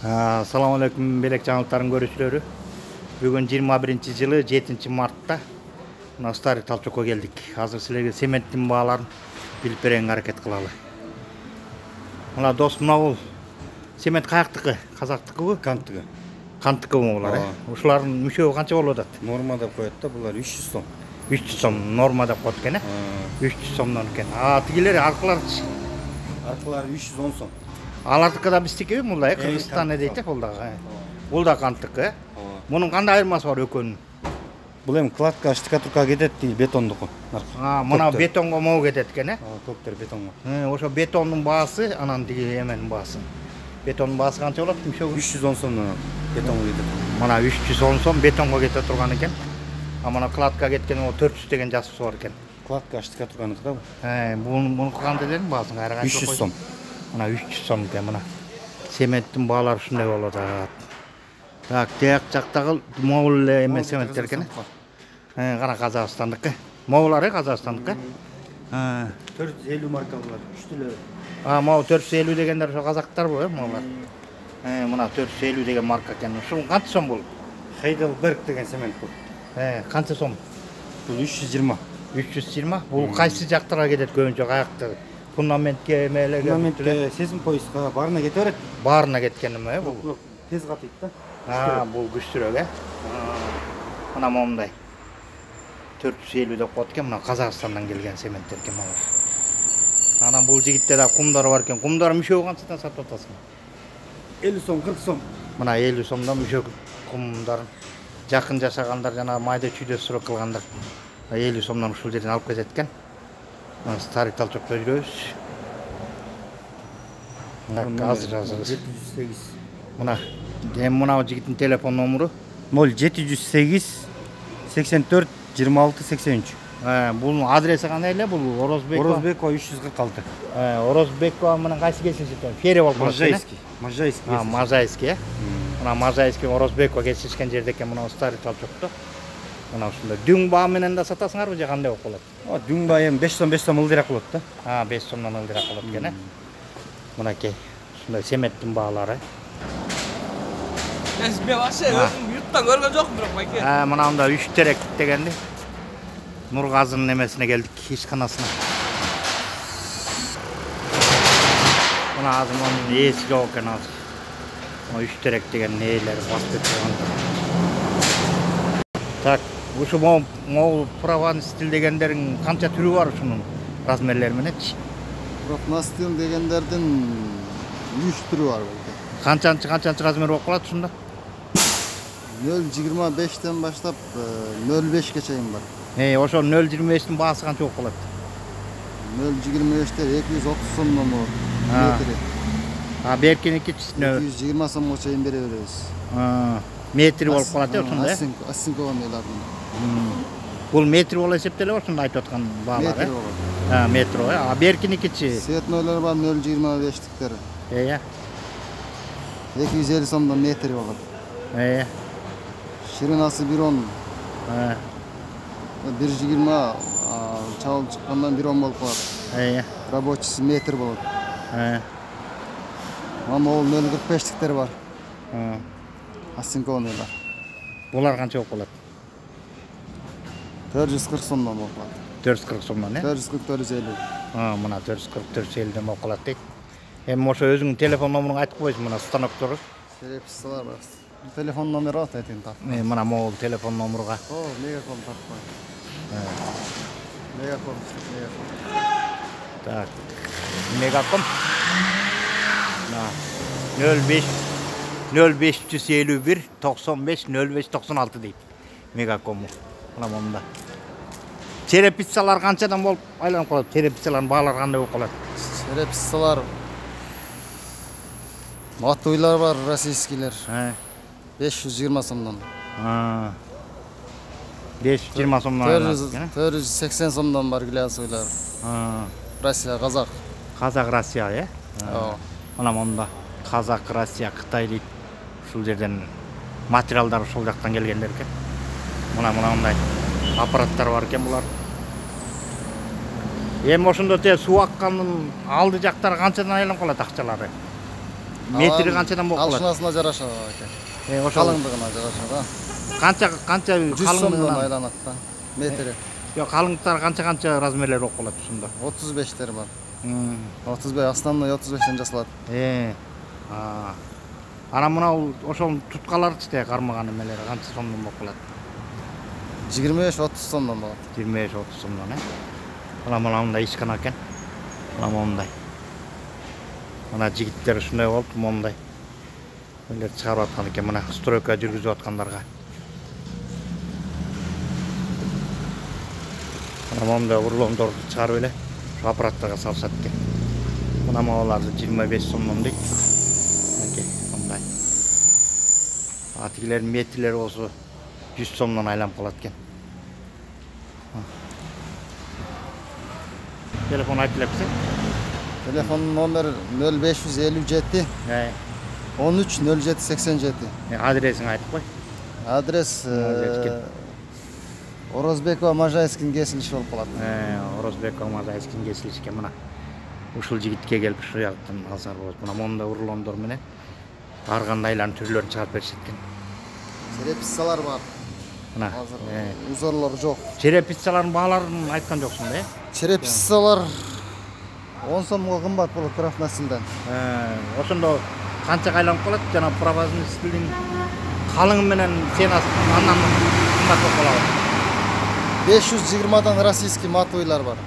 Assalamu alaikum белек жаңылыктардын көрүүчүлөрү. Бүгүн 21-жылы 7-мартта мына Старый Талчокко келдик. Азыр силерге цементтин бааларын билип берүүгө аракет кылалы. Мына дос, мына бул цемент каяктыкы? Казактыкыбы? Канттыгы. Канттыкыбы булар, Ушулардын мүшөбү канча болуп атат? Норма деп коет да, булар 300 сом. 300 сом норма деп коет экен, 300 сомдон экен. Тигилери аркыларчы? Аркылары 310 сом. Алардыкы да биздикиби мулда, Кыргызстан дейт бул дагы. Бул да канттыкы. Мунун кандай айырмасы бар экөөнүн? Бул эми кладка, штукатурка кетет дейт, бетондуку. Мына бетонго могу кетет экен, Көктөр бетонго. Ошо бетондун баасы, анан тиги эменин баасы. Бетондун баасы канча болот? 310 сомдон бетонго кетет. Мына 310 сом бетонго кете турган экен. Мына кладка кеткен 400 деген жазуусу бар экен. Кладка, штукатурканыкы да бул. Мунуку канча дедиң баасын? 300 сом. Мына 300 сом экен мына. Цементтин баалары ушундай болот. Так, тияк жактагы могул эме цементтер экен. Кара Казакстандыкы. Могулар Казакстандыкы. 450 марка булар, үчтүлөр. Могу 450 дегендер ошо казактарбы, могулар? Мына 450 деген марка экен. Ушул канча сом бул? Heidelberg деген цемент бул. Канча сом? Бул 320. 320? Бул кайсы жактарга кетет көбүнчө каякты? Фундаментке эмелеге? Фундаментке, сезим поиска баарына кете берет. Баарына кеткен эме бул? Тез катыйт да. Бул күчтүрөөк, Мына момундай. 450 деп коет экен, мына Казакстандан келген цементтер экен могу. Анан бул жигитте да кумдар бар экен. Кумдар мүшөгү канчадан сатып атасың? 50 сом, 40 сом. Мына 50 сомдон мүшөк кумдарын жакын жашагандар, жана майда чүйдө сурок кылгандар 50 сомдон ушул жерден алып кетет экен. Старый Талчокто жүрөбүз. Азыр 708. Мына жигиттин телефон номуру 0708 84 26 83. Бул адреси кандай эле? Бул Орозбекова 346. Орозбекова менен кайсы кесилишет? Ферия болуп калат. Можайский. Можайский, Мына Можайский Орозбекова кесилишкен жерде экен мына Старый Талчокто. Мына ушундай дүң баа менен да сатасыңарбы же кандай болуп калат? Дүң баа эми 5 сом ылдыйраак болот да. 5 сомдон ылдыйраак болот экен, Мынакей ушундай цементтин баалары. Мен вообще өзүм юттан көргөн жокмун бирок байке. Мына мында 3 терек дегенди. Нургазынын эмесине келдик, ишканасына. Мына азыр мунун ээси жок экен азыр. Мына 3 терек деген ээлери басып кеткен. Так, ушу могул Прованстил дегендердин канча түрү бар ушунун размерлери мененчи? Прованстил дегендердин 3 түрү бар. Канчанчы размер болуп калат ушунда? 0.25тен баштап 0.5ке чейин бар. Ошо 0.25тин баасы канча болуп калат? 0.25тер 230 сомдон болот. Метри. Беркиники 220 сомго чейин бере беребиз. Метри болуп калат ошондой. Асинкова мейлардын. Бул метри болуп эсептелип ошондо айтып аткан баалар, Метри болот. Метро, Беркиникичи? Светнойлор бар 0.25тиктер. 250 сомдон метри болот. Ширинасы 1.10. 1.20 чабылып чыккандан 1.10 болуп калат. Рабочийси метр болот. Могул 0.45тиктер бар. Асинкованыйлар. Булар канча болуп калат? 440 сомдон болуп калат. 440 сомдон, 440-450. Мына 440-450ден болуп калат дейт. Эми ошо өзүңдүн телефон номуруңду айтып койсуң, мына станоктору. Терепсалар бар. Телефон номер бар, айтайын тап. Мына могул телефон номуруга. Мегаком таппай. Мегаком. Так. Мегаком. 0551 95 05 96 дейт. Мегакому. Мына монда. Черепицалар канчадан болуп айланып калат? Черепицалардын баалары кандай болуп калат? Черепсалар Матуйлар бар, российскийлер. 520 сомдон. 520 сомдон. 480 сомдон бар глянцойлар. Россия, Казак. Казак, Россия, Мына монда Казак, Россия, Кытай дейт. Ушул жерден материалдар ушул жактан келгендер экен. Мына мындай аппараттар бар экен булар. Эми ошондо суу аккандын алды жактары канчадан айланып калат акчалары? метри канчадан болуп калат? Алышынасына жараша экен. Ошол Калыңдыгына жараша да. канча 100 сомдон калыңдыгынан? айланат да. Метри. Жок, калыңдыктар канча размерлер болуп калат ушунда? 35'leri var. 35 основной 35'ten жасалат. Ана мынау ошол туткаларчы кармаган эмелери канча сомдон болуп калат? 25-30 сомдон болот. 25-30 сомдон, Мына мындай ишкана экен. Мындай. Мына жигиттер ушундай болуп, мындай. Элер чыгарып аткан экен, мына стройка жүргүзүп аткандарга. Мындай урлондорду чыгарып эле аппараттарга салышат экен. Мына маларды 25 сомдон дейт. Мындай. Тигилердин метрлери болсо 100 сомдон айланып калат экен. Телефон айтып берсең? Telefon номер 0557 13 07 87. Адресин айтып кой. Адрес Орозбекова Можайскин кесилиши болуп калат. Орозбекова Можайскин кесилиши экен. Мына ушул жигитке келип ушул жактан алсаңар болот. Мына монда урлондор менен ар кандайлардын түрлөрүн чыгарып беришет экен. Черепицалар бар. Мына узорлор жок. Черепицалардын бааларын айткан жоксуң да? Черепицалар 10 сомго кымбат болот профнастилден. Ошондо канча айланып калат? Жана профнастилдин калыңы менен сен андан кымбат болуп калат. 520'dan российский матойлар бар.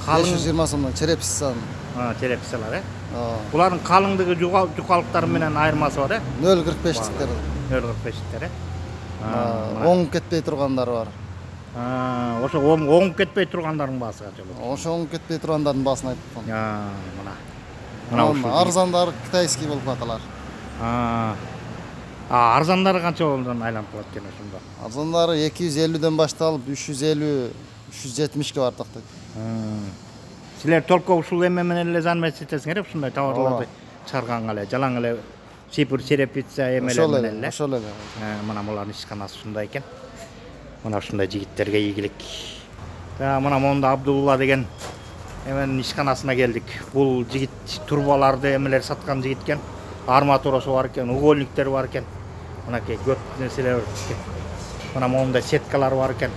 520 сомдон черепицанын. Черепицалар, Булардын калыңдыгы жукалыктары менен айырмасы бар, 0.45'тиктер. 0.45'тиктер, Оңуп кетпей тургандары бар. Ошо оңуп кетпей тургандардын баасы канча болот? Ошо оңуп кетпей тургандардын баасын айтып коем. Мына арзандары китайский болуп аталар. Арзандары канча болуп айланып калат экен ошондо? Арзандары 250'ден башталып 350, 370ке бардык. Силер только ушул эме менен эле заниматься этесиңер, ушундай товарларды чыгарганга эле, жалаң эле сипир черепица эмелер менен эле. Ошол эле. Мына булардын ишканасы ушундай экен. Мына ушундай жигиттерге ийгилик. Мына монда Абдулла деген эменин ишканасына келдик. Бул жигит турбаларды эмелер саткан жигит экен. Арматурасы бар экен, угольниктери бар экен. Мынакей көп нерселер бар экен. Мына мондай сеткалар бар экен.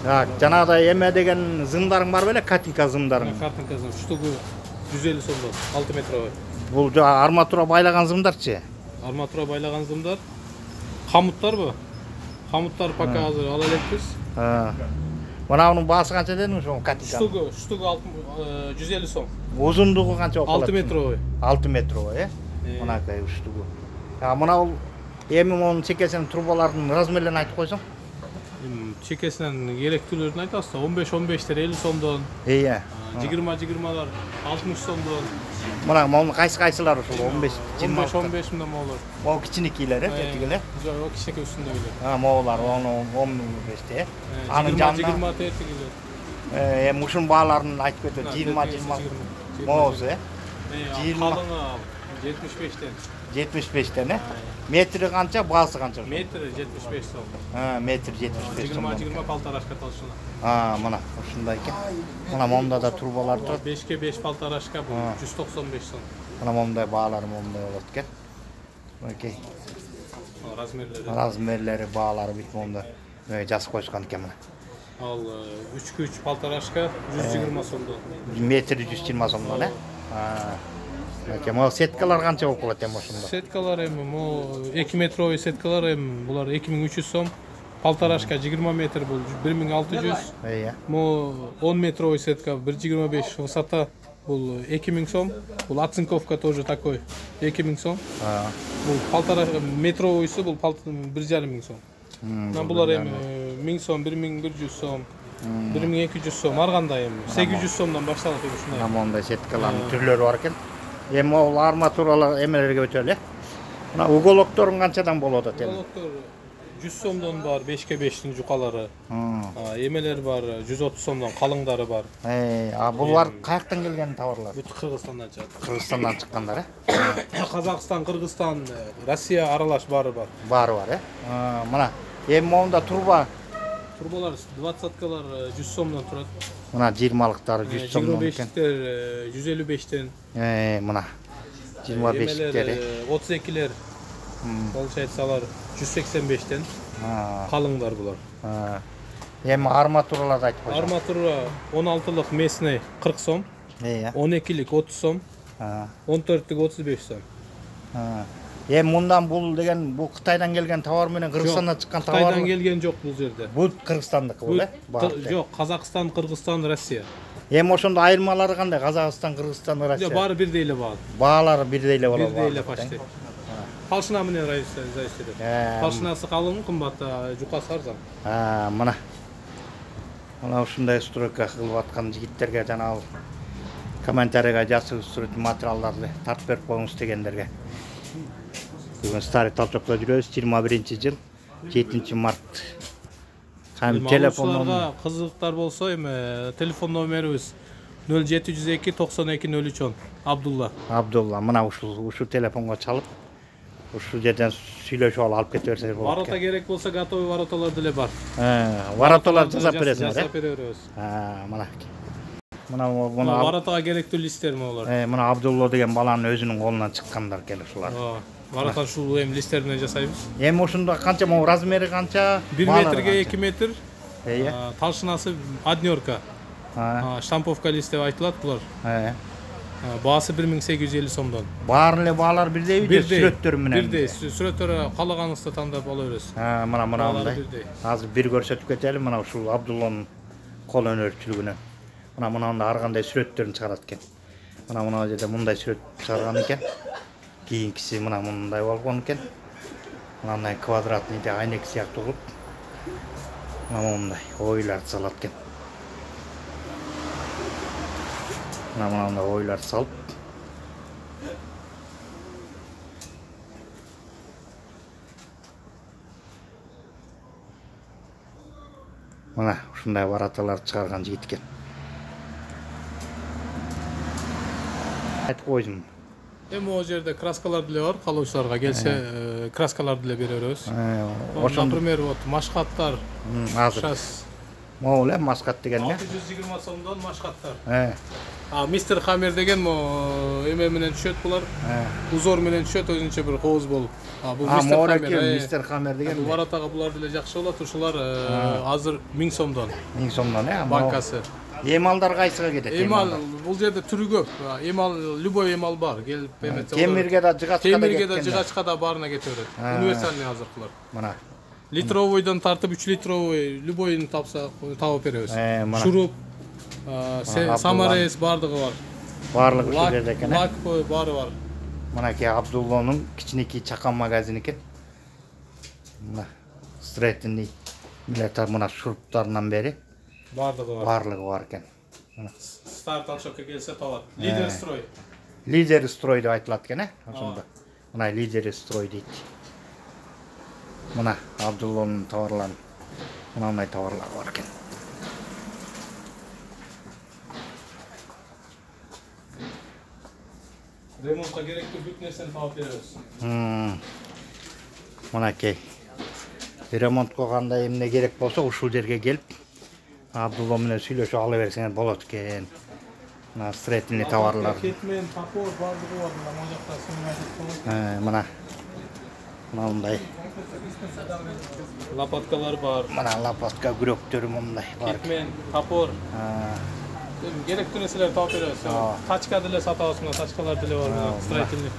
Жанагыдай эме деген зымдарың бар беле, катинка зымдарың? Катинка зым, штугу 150 сомдон, 6 метровой. Бул арматура байлаган зымдарчы? Арматура байлаган зымдар. Камуттарбы? Камуттар пока азыр ала элекпиз. Мына анын баасы канча дедиң ошо катинка? Штугу 150 сом. Узундугу канча болуп калат? 6 метровой. 6 метровой, Мынакай штугу. Мына эми монун чекесинин трубалардын размерлерин айтып койсоң? Чекесинен керектүүлөрүн айтасыз. 15-15'тер 50 сомдон. 20-20'лар 60 сомдон. Мына монун кайсылар ошол 15-15 мындан болот. Могу кичинекейлер, тетигилер. Жок, кичинекей үстүндөгүлөр. Могулар 15'те. Анын 20 тетигилер. Эми ушунун бааларын айтып кетет. 20 могусу, Калыңы 75'ten. 75'ten, Метри канча, баасы канча? Метри 75 сом. Метр 75 сом. 20 палтарашка толщина. Мына ушундай экен. Мына монда да турбалар турат. 5ке 5 палтарашка бул 195 сом. Мына мондай баалары мондай болот экен. Мынакей. Размерлери, баалары бүт монда жазып койушкан экен мына. Ал 3ке 3 палтарашка 120 сомдон. Метри 120 сомдон, Могу сеткалар канча болуп калат эми ошондо? Сеткалар эми могу 2 метровый сеткалар эми булар 2300 сом. Полторашка 20 метр бул 1600. Могу 10 метровый сетка 1.25 высота бул 2000 сом. Бул оцинковка тоже такой 2000 сом. Бул полтора метровыйсы бул 1.5 сом. Булар эми 1000 сом, 1100 сом. 1200 сом, ар кандай эми 800 сомдон башталат ушундай. Мондай сеткалардын түрлөрү бар экен. Эми бул арматуралар эмелерге өтөлү. Мына уголокторун канчадан болот экен? Уголоктор 100 сомдон бар, 5ке 5'тин жукалары. Эмелер бар, 130 сомдон калыңдары бар. Булар каяктан келген товарлар? Бүт Кыргызстандан чыгат. Кыргызстандан чыккандар, Казакстан, Кыргызстан, Россия аралаш баары бар. Баары бар, Мына эми монда турба Турболар 20-калар 100 сомдон турат. Мына 20-лыктары 100 сомдон экен. 25-тер 155-тен. Мына 25-тери 32-лер. Получается алар 185-тен. Калыңдар булар. Эми арматураларды айтып койсоң. Арматура 16-лык местный 40 сом. 12-лик 30 сом. 14-лик 35 сом. Мындан бул деген бул Кытайдан келген товар менен Кыргызстандан чыккан товар. Кытайдан келген жок бул жерде. Бул Кыргызстандыкы бул, Жок, Казакстан, Кыргызстан, Россия. Ошондо айырмалары кандай? Казакстан, Кыргызстан, Россия. Баары бирдей эле баат. Баалары бирдей эле болот. Бирдей эле почти. Талшына менен зависит. Талшынасы калың, кымбат, жукасы арзан. Мына. Мына ушундай стройка кылып аткан жигиттерге жана комментарийга жазып сурет материалдарды тартып берип коюңуз дегендерге. Бүгүн Старый Талчокто жүрөбүз, 21-жыл, 7 март. Телефонга кызыктар болсо, телефон номерибиз 0702 92 0310. Абдулла. Абдулла, мына ушу телефонго чалып, ушу жерден сүйлөшүп алып кете берсеңиз болот. Ворота керек болсо, готовый вороталар деле бар. Вороталар жасап бересиңер, Жасап беребиз. Мына. Мына воротага керектүү листтерми олар? Мына Абдулла деген баланын өзүнүн колунан чыккандар экен ушулар. Ворота ушул листер менен жасайбыз. Ошондо канча, могу размери канча? 1 метрге 2 метр. Талшынасы однёрка. Штамповка лист деп айтылат булар. Баасы 1850 сомдон. Баары эле баалар бирдейби, сүрөттөр менен? Бирдей. Сүрөттөрү каалаганыңызды тандап ала бересиз. Мына мындай. Азыр бир көрсөтүп кетели, мына ушул Абдулланын кол өнөрчүлүгүнө. Мына ар кандай сүрөттөрүн чыгарат экен. Мына жерде мындай сүрөт чыгарган экен. Кийинкиси мына мындай болгон экен. Мындай квадратный айнек сыяктуу кылып. Мындай ойларды салат экен. Мындай ойларды салып. Мына ушундай вороталарды чыгарган жигит экен. Айтып койдум. О жерде краскалар деле бар, калуучуларга келсе, краскалар деле бере беребиз. Например, вот машкаттар. Азыр. Могу эле машкат деген эле. 620 сомдон машкаттар. Мистер Хаммер деген эме менен түшөт булар. Узор менен түшөт, өзүнчө бир кооз болуп. Бул Мистер Хаммер деген. Бул воротага булар деле жакшы болот. Ушулар азыр 1000 сомдон. 1000 сомдон, банкасы. Эмалдар кайсыга кетет? Эмал бул жерде түрү көп. Эмал любой эмал бар. Келип эметсе. Темирге да, жыгачка да кеткен. Темирге да, жыгачка да баарына кете берет. Универсальный азыркылар. Мына. Литровойдон тартып 3 литровый любойун тапса табып беребиз. Шуруп, самарес бардыгы бар. Барлыгы ушул жерде экен. Лак баары бар. Мынакей Абдулланын кичинекей чакан магазин экен. Мына строительный милетар мына шуруптарынан бери барлыгы бар экен. Старый Талчокко келсе табат. Лидер строй. Лидер строй деп айтылат экен, ошондо. Мына лидер строй дейт. Мына Абдулланын товарлары. Мындай товарлар бар экен. Ремонтка керектүү бүт нерсени таап беребиз. Мынакей. Ремонтко кандай эмне керек болсо, ушул жерге келип Абдулла менен сүйлөшүп ала берсеңер болот экен. Мына строительный товарлар. Кетмен, топор бардыгы бар, мына жакта сымын мына. Мындай. Лопаткалар бар. Мына лопатка күрөктөрү мындай бар. Кетмен, топор. Керектүү нерселерди таап беребиз. Тачка деле сатабыз, тачкалар деле бар. Строительный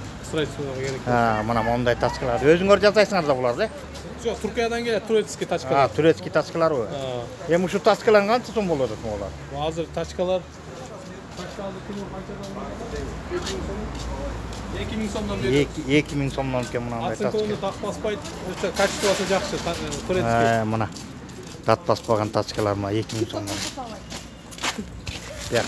керек. Мына мындай тачкалар. Өзүңөр жасайсыңар да буларды? Жок, Туркиядан келет турецкий тачкалар. Турецкий тачкаларбы? Эми ушу тачкалар канча сом болот булар? Азыр тачкалар тачкалды күнү канчадан 2000 сомдон берет. 2000 сомдон экен мындай тачка. Ацинковду такпаспайт, качествосы жакшы, турецкий. Мына. Татпаспаган тачкалар 2000 сомдон. Бияк.